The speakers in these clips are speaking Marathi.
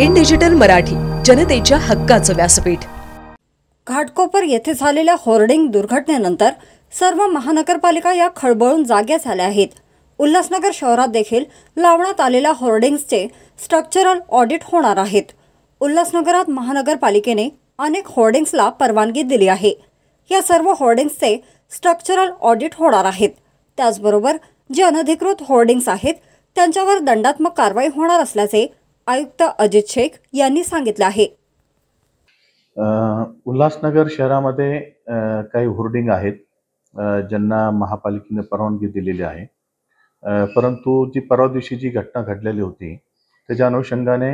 इन डिजिटल मराठी, जनतेच्या हक्काचं व्यासपीठ। घाटकोपर येथे झालेल्या होर्डिंग दुर्घटनेनंतर सर्व महानगरपालिका या खळबळून जाग्या झाल्या आहेत। उल्हासनगर शहरात देखील लावण्यात आलेल्या होर्डिंग्सचे स्ट्रक्चरल ऑडिट होणार आहेत। उल्हासनगरात महानगरपालिकेने अनेक होर्डिंग्सला परवानगी दिली आहे। या सर्व होर्डिंग्सचे स्ट्रक्चरल ऑडिट होणार आहेत। त्याचबरोबर जे अनधिकृत होर्डिंग्स आहेत त्यांच्यावर दंडात्मक कारवाई होणार असल्याचे आयुक्त अजित शेख यांनी सांगितले आहे। उल्हासनगर शहरामध्ये काही होर्डिंग आहेत ज्यांना महापालिकेने परवानगी दिलेली आहे, परंतु जी परवा दिवशी जी घटना घडलेली होती त्याच्या अनुषंगाने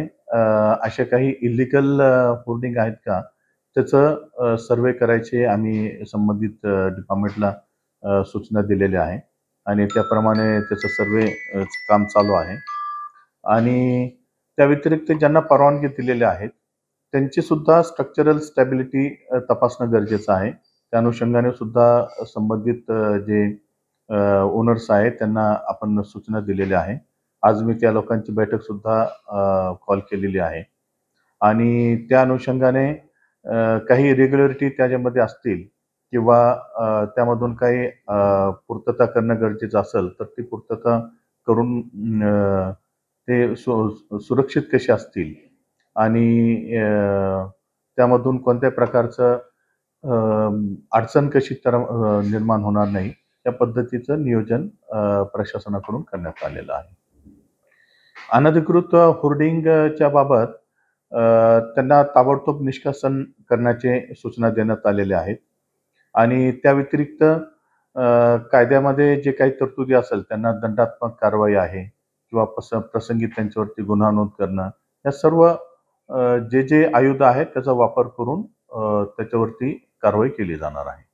असे काही इल्लीगल होर्डिंग आहेत का त्याचं सर्वे करायचे आम्ही संबंधित डिपार्टमेंटला सूचना दिलेल्या आहे आणि त्याप्रमाणे त्याचं सर्वे काम चालू आहे। आणि त्या व्यतिरिक्त ज्यांना परवानगी दिलेल्या आहेत त्यांची सुद्धा स्ट्रक्चरल स्टॅबिलिटी तपासणं गरजेचं आहे। त्या अनुषंगाने सुद्धा संबंधित जे ओनर्स आहेत त्यांना आपण सूचना दिलेल्या आहे। आज मी त्या लोकांची बैठक सुद्धा कॉल केलेली आहे आणि त्या अनुषंगाने काही रेग्युलरिटी त्याच्यामध्ये असतील किंवा त्यामधून काही पूर्तता करणं गरजेचं असेल तर ती पूर्तता करून ते सुरक्षित कसे असतील आणि त्यामधून कोणत्या प्रकारचं अडचण कशी निर्माण होणार नाही या पद्धतीचं नियोजन प्रशासनाकडून करण्यात आलेलं आहे। अनधिकृत होर्डिंगच्या बाबत त्यांना ताबडतोब निष्कासन करण्याचे सूचना देण्यात आलेल्या आहेत आणि त्या व्यतिरिक्त कायद्यामध्ये जे काही तरतुदी असेल त्यांना दंडात्मक कारवाई आहे किंवा प्रसंगी त्यांच्यावरती गुन्हा नोंद करणं या सर्व जे आयुध आहेत त्याचा वापर करून त्याच्यावरती कारवाई केली जाणार आहे।